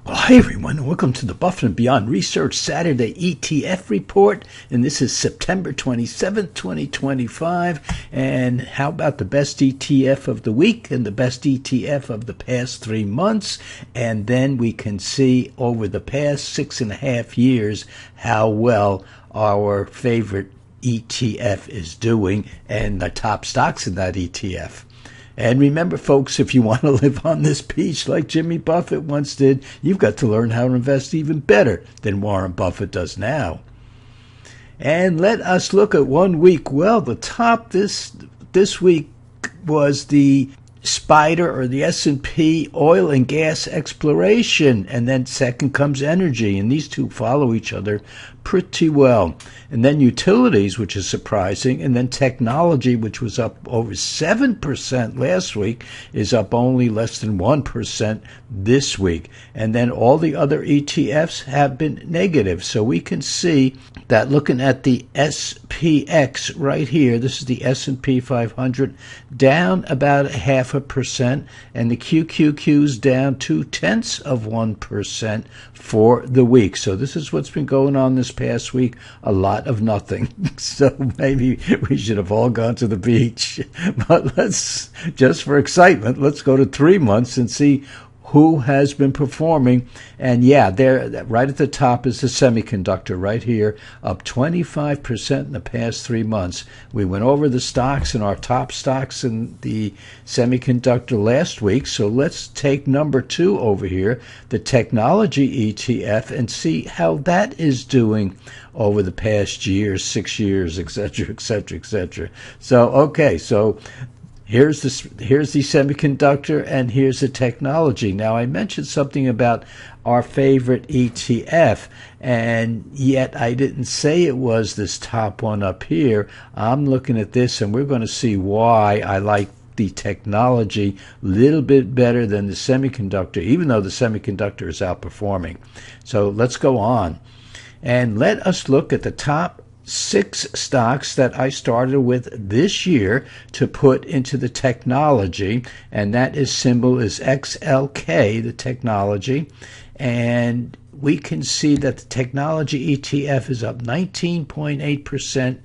Well, hi everyone, and welcome to the Buffett and Beyond Research Saturday ETF report, and this is September 27th, 2025. And how about the best ETF of the week and the best ETF of the past 3 months? And then we can see over the past 6.5 years how well our favorite ETF is doing and the top stocks in that ETF. And remember, folks, if you want to live on this beach like Jimmy Buffett once did, you've got to learn how to invest even better than Warren Buffett does now. And let us look at 1 week. Well, the top this week was the SPDR, or the S&P oil and gas exploration, and then second comes energy, and these two follow each other pretty well. And then utilities, which is surprising, and then technology, which was up over 7% last week, is up only less than 1% this week. And then all the other ETFs have been negative. So we can see that looking at the SPX right here, this is the S&P 500, down about 0.5%, and the QQQ's down 0.2% for the week. So this is what's been going on this past week, a lot of nothing. So maybe we should have all gone to the beach. But let's, just for excitement, let's go to 3 months and see who has been performing. And yeah, there, right at the top is the semiconductor right here, up 25% in the past 3 months. We went over the stocks and our top stocks in the semiconductor last week. So let's take number 2 over here, the technology ETF, and see how that is doing over the past year, 6 years, etc., etc., etc. So, okay, so here's the semiconductor, and here's the technology. Now, I mentioned something about our favorite ETF, and yet I didn't say it was this top one up here. I'm looking at this, and we're going to see why I like the technology a little bit better than the semiconductor, even though the semiconductor is outperforming. So let's go on, and let us look at the top 6 stocks that I started with this year to put into the technology, and that is symbol is XLK, the technology. And we can see that the technology ETF is up 19.8%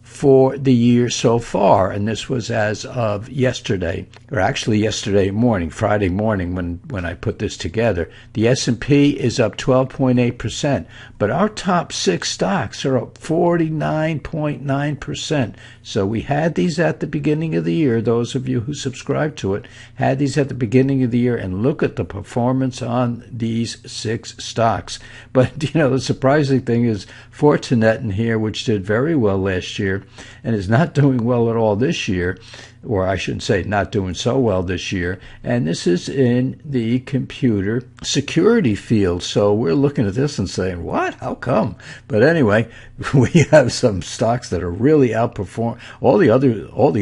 for the year so far, and this was as of yesterday, or actually yesterday morning, Friday morning, when I put this together. The S&P is up 12.8%, but our top 6 stocks are up 49.9%. So we had these at the beginning of the year. Those of you who subscribe to it had these at the beginning of the year, and look at the performance on these 6 stocks. But you know, the surprising thing is Fortinet in here, which did very well last year and is not doing well at all this year, or I shouldn't say not doing so well this year. And this is in the computer security field. So we're looking at this and saying, what? How come? But anyway, we have some stocks that are really outperforming. All the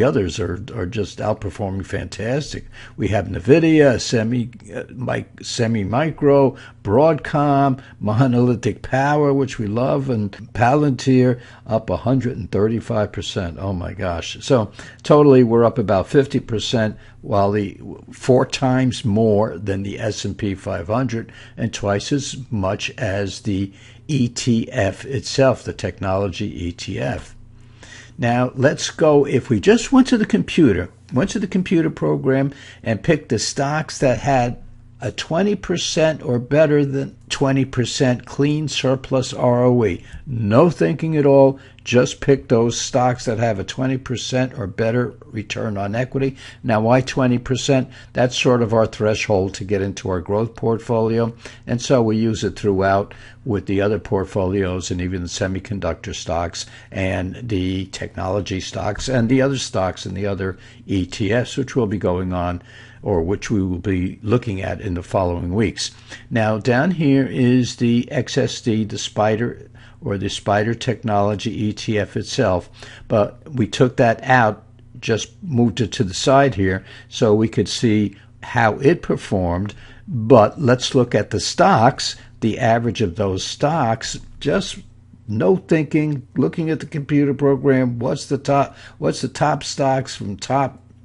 others are just outperforming fantastic. We have NVIDIA, Semi-Micro, Broadcom, Monolithic Power, which we love, and Palantir up 135%. Oh my gosh. So totally we're up about 50%, while the 4 times more than the S&P 500 and twice as much as the ETF itself, the technology ETF. Now let's go, if we just went to the computer program and picked the stocks that had a 20% or better than 20% clean surplus ROE. No thinking at all, just pick those stocks that have a 20% or better return on equity. Now, why 20%? That's sort of our threshold to get into our growth portfolio, and so we use it throughout with the other portfolios and even the semiconductor stocks and the technology stocks and the other stocks and the other ETFs, which will be going on, or which we will be looking at in the following weeks. Now, down here is the XSD, the SPDR, or the SPDR Technology ETF itself, but we took that out, just moved it to the side here so we could see how it performed. But let's look at the stocks, the average of those stocks, just no thinking, looking at the computer program, what's the top stocks from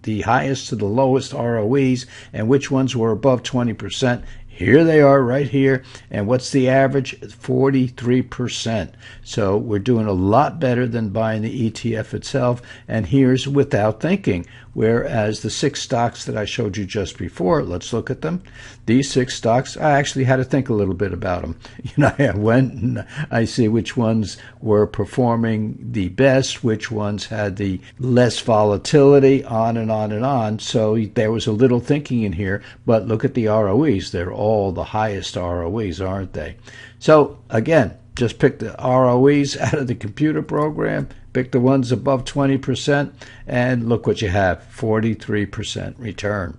the highest to the lowest ROEs, and which ones were above 20%. Here they are right here. And what's the average? 43%. So we're doing a lot better than buying the ETF itself. And here's without thinking. Whereas the 6 stocks that I showed you just before, let's look at them. These 6 stocks, I actually had to think a little bit about them. I went and I see which ones were performing the best, which ones had the less volatility, on and on and on. So there was a little thinking in here, but look at the ROEs. They're all the highest ROEs, aren't they? So again, just pick the ROEs out of the computer program, pick the ones above 20%, and look what you have, 43% return.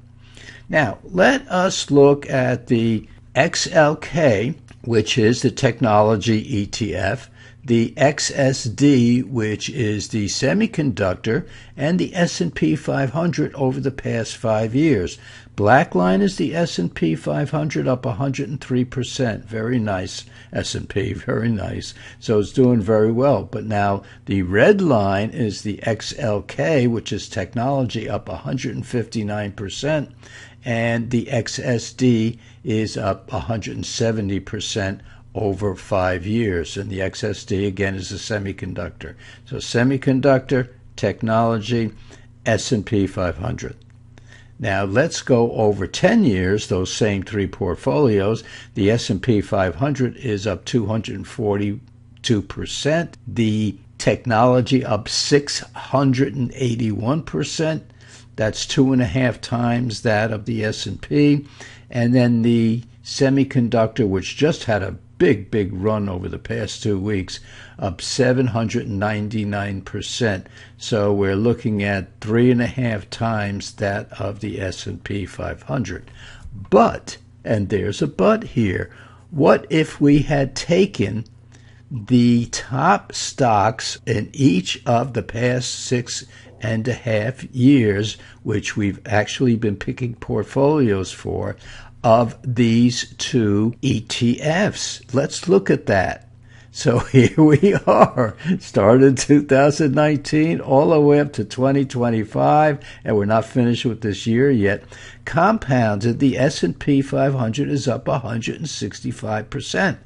Now, let us look at the XLK, which is the technology ETF, the XSD, which is the semiconductor, and the S&P 500 over the past 5 years. Black line is the S&P 500 up 103%. Very nice, S&P, very nice. So it's doing very well. But now the red line is the XLK, which is technology, up 159%. And the XSD is up 170% over 5 years. And the XSD, again, is a semiconductor. So semiconductor, technology, S&P 500. Now let's go over 10 years, those same 3 portfolios. The S&P 500 is up 242%. The technology up 681%. That's 2.5 times that of the S&P. And then the semiconductor, which just had a big run over the past 2 weeks, up 799%. So we're looking at 3.5 times that of the S&P 500. But, and there's a but here, what if we had taken the top stocks in each of the past 6.5 years, which we've actually been picking portfolios for, of these 2 ETFs? Let's look at that. So here we are, started 2019 all the way up to 2025, and we're not finished with this year yet. Compounded, the S&P 500 is up 165%.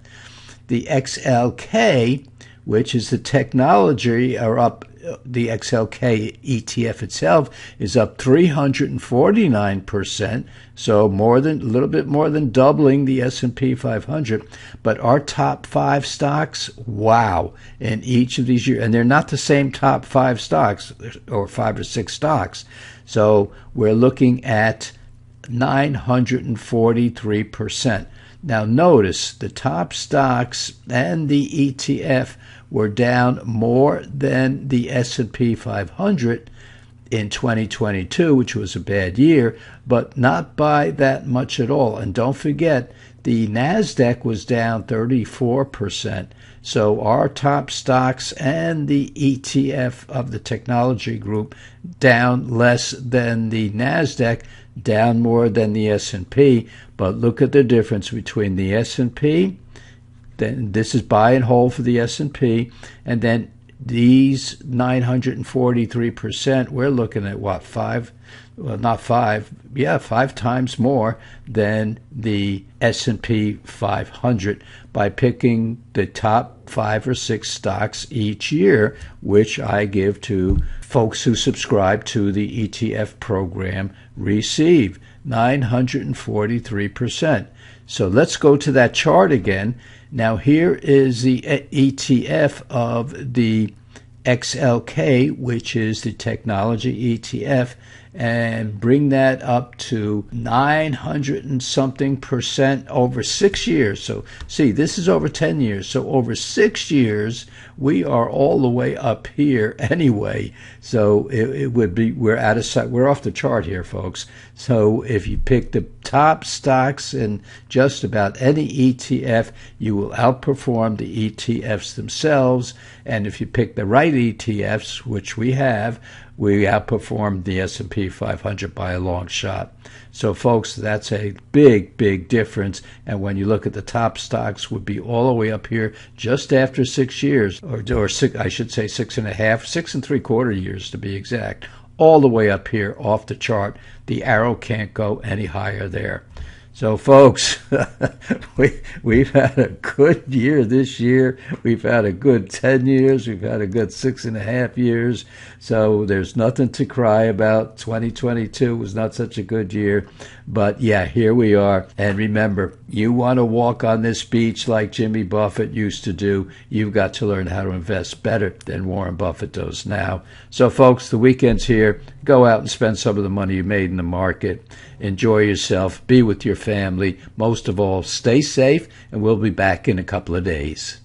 The XLK, which is the technology, are up. The XLK ETF itself is up 349%, so a little bit more than doubling the S&P 500. But our top 5 stocks, wow, in each of these years, and they're not the same top 5 stocks or 5 or 6 stocks. So we're looking at 943%. Now notice the top stocks and the ETF were down more than the S&P 500 in 2022, which was a bad year, but not by that much at all. And don't forget, the NASDAQ was down 34%. So our top stocks and the ETF of the technology group down less than the NASDAQ, down more than the S&P. But look at the difference between the S&P. Then this is buy and hold for the S&P, and then these 943%. We're looking at what, 5 times more than the S&P 500 by picking the top 5 or 6 stocks each year, which I give to folks who subscribe to the ETF program receive. 943%. So let's go to that chart again. Now here is the ETF of the XLK, which is the technology ETF, and bring that up to 900 and something percent over 6 years. So see, this is over 10 years. So over 6 years, we are all the way up here anyway. So it would be, we're out of sight. We're off the chart here, folks. So if you pick the top stocks in just about any ETF, you will outperform the ETFs themselves. And if you pick the right ETFs, which we have, we outperformed the S&P 500 by a long shot. So, folks, that's a big difference. And when you look at the top stocks, would be all the way up here just after 6 years, or six, I should say 6.5, 6.75 years to be exact, all the way up here off the chart. The arrow can't go any higher there. So, folks, we've had a good year this year. We've had a good 10 years. We've had a good 6.5 years. So there's nothing to cry about. 2022 was not such a good year. But yeah, here we are. And remember, you want to walk on this beach like Jimmy Buffett used to do. You've got to learn how to invest better than Warren Buffett does now. So, folks, the weekend's here. Go out and spend some of the money you made in the market. Enjoy yourself. Be with your family. Most of all, stay safe, and we'll be back in a couple of days.